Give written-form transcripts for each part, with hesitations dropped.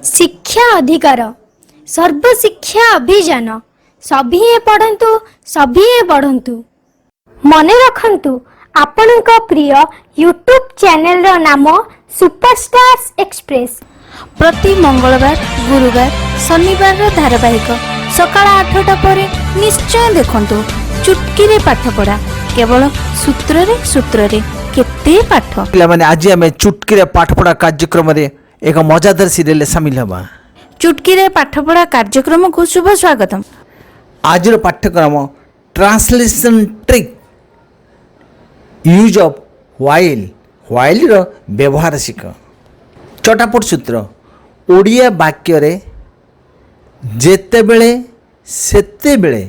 शिक्षा अधिकार सर्वशिक्षा अभियान सभी पढ़ंतु सभी पढ़ंतु। मन रखंतु आपणक प्रिय यूट्यूब चैनल रो नाम सुपरस्टार्स एक्सप्रेस। प्रति मंगलवार गुरुवार शनिवार धारावाहिक सकाळ 8टा पर निश्चय देखंतु चुटकी रे पाठ पढ़ा केवल सूत्र रे केते पाठ। पिला माने आज हमें चुटकी रे पाठ पढ़ा कार्यक्रम रे एक मजादार सीरियल शामिल हवा। चुटकी रे पाठ पढ़ा कार्यक्रम को शुभ स्वागतम। आज पाठ्यक्रम translation trick use of while रो व्यवहार शिख। चटापट सूत्र ओडिया वाक्य रे जेते बेले सेते बेले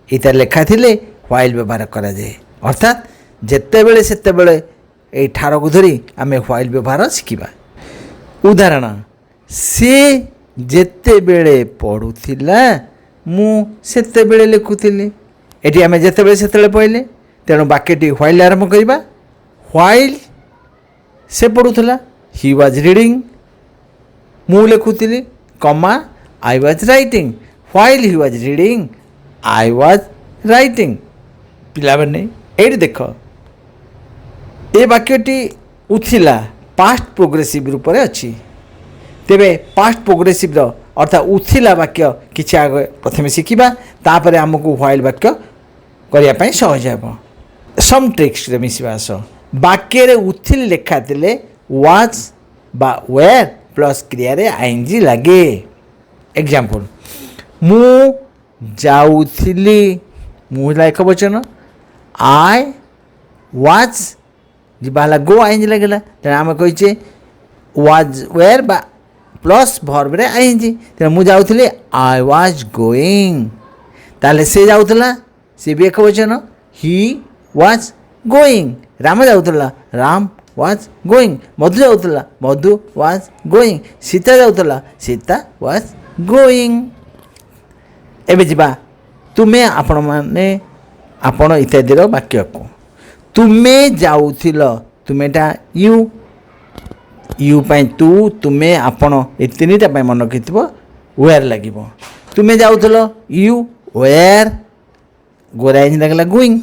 इता लेखा थिले व्हाइल व्यवहार करा जाए। अर्थात जेते बेले सेते बेले ए ठार को धरी आमे व्हाइल व्यवहार शिखिबा। उदाहरण से जेते बेले पढ़ुथिला मु सेते बेले लिखुथिली। एटी आमे जेते बेले सेते बेले पहिले तेणु वाक्यटी व्हाइल आरंभ करिबा। व्हाइल से पढ़ुथिला ही वाज रीडिंग मु लिखुथिली कमा I was writing. While he was reading I was writing. पिला बने एटी देख ए वाक्यटी उथिला पास्ट प्रोग्रेसिव रूप में अच्छी। तेबे पास्ट प्रोग्रेसिव अर्थात उथिला वाक्य किछि आगे प्रथम शिखिबा तापर आमको व्हाइल वाक्य करिया पई सहज हेबो। सम ट्रिक्स रे मिसिबा आस वाक्य रे उथिल लेखा थिले वाज बा वेयर प्लस क्रिया रे आईएनजी लागे। एग्जांपल मु जाउथिली मु लाइक वचन आई वाज जिबाला गो आईएनजी लागला तेना हम कहिचे वाज वेयर बा प्लस वर्ब रे आईएनजी तेना मु जाउथिली आई वाज गोइंग। ताले से जाउथला से भी एक वचन ही वाज गोइंग। राम जाउथला राम वाज गोइंग। मधु जाउथला मधु वाज गोइंग। सीता जाउथला सीता वाज गोइंग। एबे जिबा तुमे आपण माने आपण इत्यादि रो वाक्य को तुमे जाउथिल तुमेटा यू पाई तू तुमे आपण ए तीनटा पाई मन रखिथिबो वेयर लागिबो। तुमे जाउथिल यू वेयर गोराइन लागला गोइंग।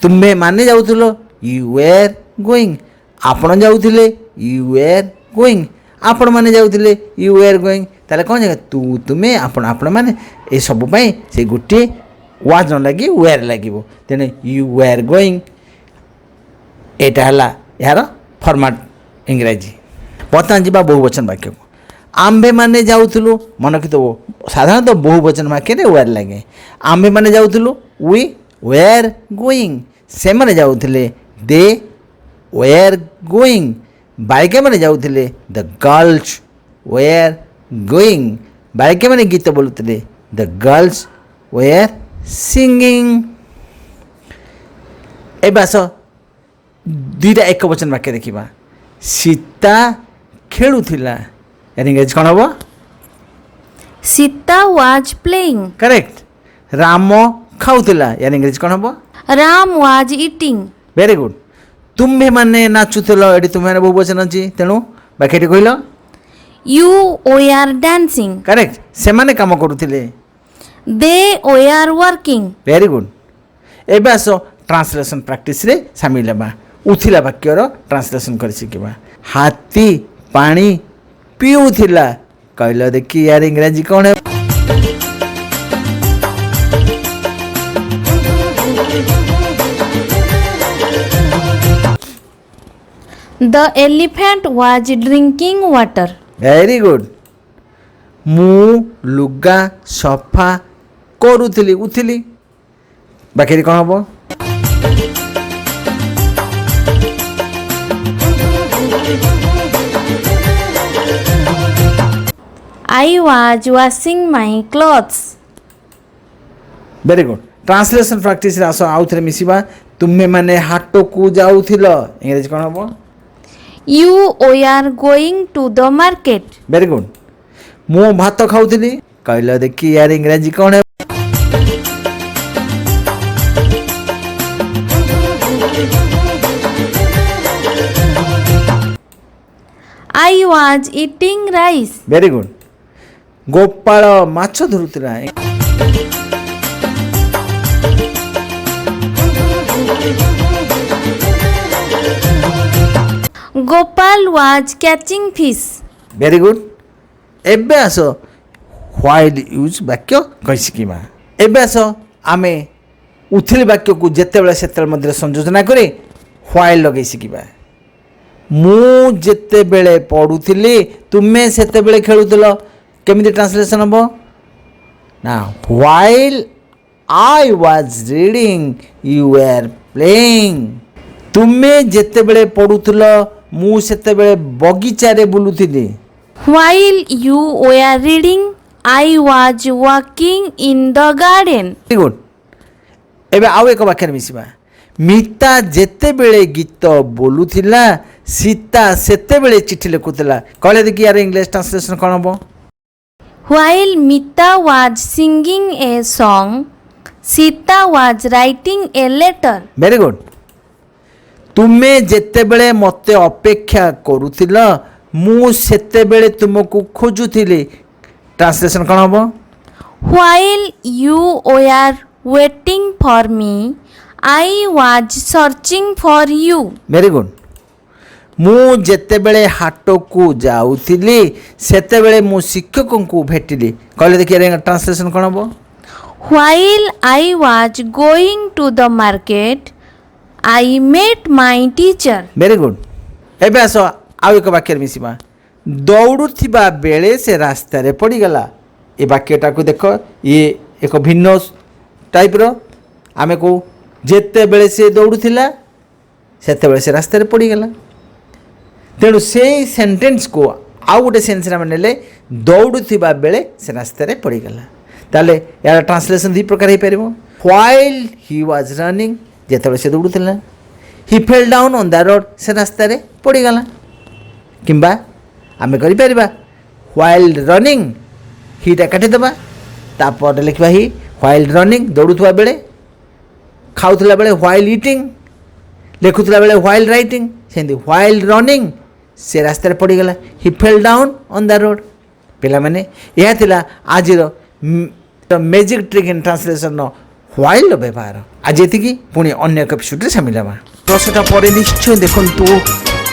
तुमे माने जाउथिल यू वेयर गोइंग। आपण जाउथिले यू वेयर गोइंग। आपण माने जाउथिले यू वेयर गोइंग। ताले कोन जगह तू तुमे आपण आपण माने ए सब पाई से गुटी वाज न लागी वेयर लागिबो तेने यू वेयर गोइंग। एटा हला यार फॉर्मेट इंग्रजी। बर्तमान जी बहुवचन वाक्य को आंबे माने जाउथुलु मन कि तो साधारणतः बहुवचन वाक्य रे वेयर लागे। आंबे माने जाउथुलु वी वेयर गोइंग। से माने जाउथिले दे वेयर गोइंग। बाइके माने जाउथिले द गर्ल्स वेयर गोइंग। बाइके माने गीत बोलुथिले द गर्ल्स वेयर सिंगिंग। ए बास दुईटा एक वचन वाक्य देखा। सीता खेलुथिला यार इंग्रेजी कौन हम Sita was playing. Correct. Ram खाउथिला यार इंग्रेजी कौन हम Ram was eating. Very good. तुम्हे माने नाचुथिल एटी तुम्हे माने बहुवचन अछि तेणु वाक्यटी कहिलो यू वर डांसिंग। करेक्ट। से माने काम करुथिले they were working. Very good. एबे आसो ट्रांसलेशन प्रैक्टिस रे शामिल हेबा। उथिला वाक्यर ट्रांसलेशन कर शिखिबा। हाथी पानी पीउथिला कहलो देखी यार इंग्रजी कौन है। The elephant was drinking water. Very good. मु लुगा सफा करुथिली उथिली बाकी कौन हम I was washing my clothes. Very good. Translation practice रे आसो आउ थरे मिसिबा। तुमे माने हाटो को जाउथिल इंग्रजी कौन हम You were going to the market. Very good. मु भात खाउथिली कहलो देखी यार इंग्रजी कौन है। I was was eating rice. Very good. Gopal ମାଛ ଧରୁଥିଲା। Gopal was catching fish. Very good. ଏବେ ଆସ while use ବାକ୍ୟ କହି ଶିଖିବା। ଏବେ ଆସ ଆମେ ଉଥିଲି ବାକ୍ୟକୁ ଯେତେବେଳେ ସେତେବେଳେ ମଧ୍ୟରେ ସଂଯୋଜନା କରି while ଲଗେଇ ଶିଖିବା। ମୁଁ ଯେତେବେଳେ ପଢ଼ୁଥିଲି ତୁମେ ସେତେବେଳେ ଖେଳୁଥିଲ। କେମିତି ଟ୍ରାନ୍ସଲେସନ୍ ହେବ ନା while I was reading you were playing। ତୁମେ ଯେତେବେଳେ ପଢ଼ୁଥିଲ ମୁଁ ସେତେବେଳେ ବଗିଚାରେ ବୁଲୁଥିଲି। While you were reading, I was walking in the garden. Very good. ଏବେ ଆଉ ଏକ ବାକ୍ୟରେ ମିଶିବା। ମିତା ଯେତେବେଳେ ଗୀତ ବୋଲୁଥିଲା ସୀତା ସେତେବେଳେ ଚିଠି ଲେଖୁଥିଲା। କହିଲେ ଦେଖି ୟାର ଇଂଲିଶ ଟ୍ରାନ୍ସଲେସନ୍ କ'ଣ ହେବ? While Mita was singing a song, Sita was writing a letter. Very good. ତୁମେ ଯେତେବେଳେ ମୋତେ ଅପେକ୍ଷା କରୁଥିଲ ମୁଁ ସେତେବେଳେ ତୁମକୁ ଖୋଜୁଥିଲି। ଟ୍ରାନ୍ସଲେସନ୍ କ'ଣ ହେବ? While you were waiting for me, I was searching for you. Very good. ମୁଁ ଯେତେବେଳେ ହାଟକୁ ଯାଉଥିଲି ସେତେବେଳେ ମୁଁ ଶିକ୍ଷକଙ୍କୁ ଭେଟିଲି। କହିଲେ ଦେଖି ଟ୍ରାନ୍ସଲେସନ୍ କ'ଣ ହେବ? While I was going to the market, I met my teacher. Very good. ଏବେ ଆସ ଆଉ ଏକ ବାକ୍ୟରେ ମିଶିବା। ଦୌଡ଼ୁଥିବା ବେଳେ ସେ ରାସ୍ତାରେ ପଡ଼ିଗଲା। ଏ ବାକ୍ୟଟାକୁ ଦେଖ, ଇଏ ଏକ ଭିନ୍ନ ଟାଇପ୍ର। ଆମେ କହୁ ଯେତେବେଳେ ସେ ଦୌଡ଼ୁଥିଲା ସେତେବେଳେ ସେ ରାସ୍ତାରେ ପଡ଼ିଗଲା। ତେଣୁ ସେଇ ସେଣ୍ଟେନ୍ସକୁ ଆଉ ଗୋଟେ ସେନ୍ସରେ ଆମେ ନେଲେ ଦୌଡ଼ୁଥିବା ବେଳେ ସେ ରାସ୍ତାରେ ପଡ଼ିଗଲା। ତାହେଲେ ଏହାର ଟ୍ରାନ୍ସଲେସନ୍ ଦୁଇ ପ୍ରକାର ହେଇପାରିବ। ହ୍ୱାଇଲ୍ ହି ୱାଜ୍ ରନିଂ, ଯେତେବେଳେ ସେ ଦୌଡ଼ୁଥିଲା। He fell down on the road, ସେ ରାସ୍ତାରେ ପଡ଼ିଗଲା। କିମ୍ବା ଆମେ କରିପାରିବା ହ୍ୱାଇଲ୍ ରନିଂ, ହିଟା କାଟିଦେବା, ତାପରେ ଲେଖିବା ହି ହ୍ୱାଇଲ୍ ରନିଂ, ଦୌଡ଼ୁଥିବା ବେଳେ, ଖାଉଥିଲା ବେଳେ ହ୍ୱାଇଲ୍ ଇଟିଂ, ଲେଖୁଥିଲା ବେଳେ ହ୍ୱାଇଲ୍ ରାଇଟିଂ। ସେମିତି ହ୍ୱାଇଲ୍ ରନିଂ ସେ ରାସ୍ତାରେ ପଡ଼ିଗଲା। He fell down on the road. ପିଲାମାନେ, ଏହା ଥିଲା ଆଜିର ମ୍ୟାଜିକ୍ ଟ୍ରିକ୍ ଇନ୍ ଟ୍ରାନ୍ସଲେସନ୍ର ହ୍ୱାଇଲ୍ର ବ୍ୟବହାର। ଆଜି ଏତିକି, ପୁଣି ଅନ୍ୟ ଏକ ଏପିସୋଡ଼ରେ ସାମିଲ ହେବା। ଦଶଟା ପରେ ନିଶ୍ଚୟ ଦେଖନ୍ତୁ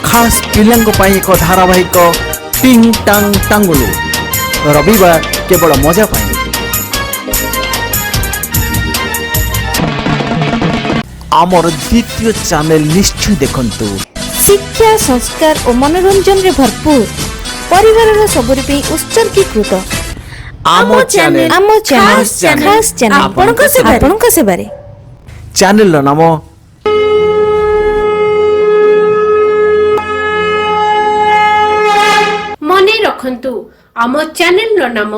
ଖାସ୍ ପିଲାଙ୍କ ପାଇଁ ଏକ ଧାରାବାହିକ ଟିଙ୍ଗ ଟାଙ୍ଗ ଟାଙ୍ଗୁଲୁ, ରବିବାର କେବଳ ମଜା ପାଇଁ। ଆମର ଦ୍ୱିତୀୟ ଚ୍ୟାନେଲ ନିଶ୍ଚୟ ଦେଖନ୍ତୁ। ଶିକ୍ଷା, ସଂସ୍କାର ଓ ମନୋରଞ୍ଜନରେ ଭରପୁର, ପରିବାରର ସବୁରି ପାଇଁ ଉତ୍ସର୍ଗୀକୃତ ଆମ ଚ୍ୟାନେଲ ଖାସ୍ ଚ୍ୟାନେଲ ଆପଣଙ୍କ ସେବାରେ। ଚ୍ୟାନେଲର ନାମ ମନେ ରଖନ୍ତୁ, ଆମ ଚ୍ୟାନେଲର ନାମ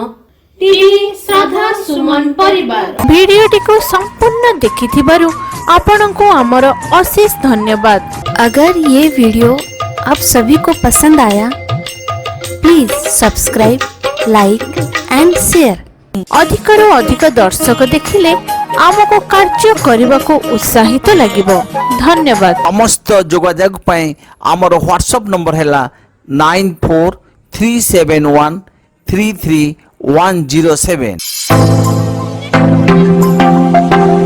ଟିଭି ଶ୍ରଦ୍ଧା ସୁମନ ପରିବାର। वीडियोটিକୁ संपूर्ण देखिथिबारु आपनको आमर अशेष धन्यवाद। अगर ये वीडियो आप सभी को पसंद आया, please subscribe, like and share. अधिकରୁ ଅଧିକ ଦର୍ଶକ ଦେଖିଲେ ଆମକୁ କାର୍ଯ୍ୟ କରିବାକୁ ଉତ୍ସାହିତ ଲାଗିବ। ଧନ୍ୟବାଦ। ସମସ୍ତ ଯୋଗାଯୋଗ ପାଇଁ ଆମର ହ୍ୱାଟ୍ସଆପ୍ ନମ୍ବର ହେଲା 9437133107।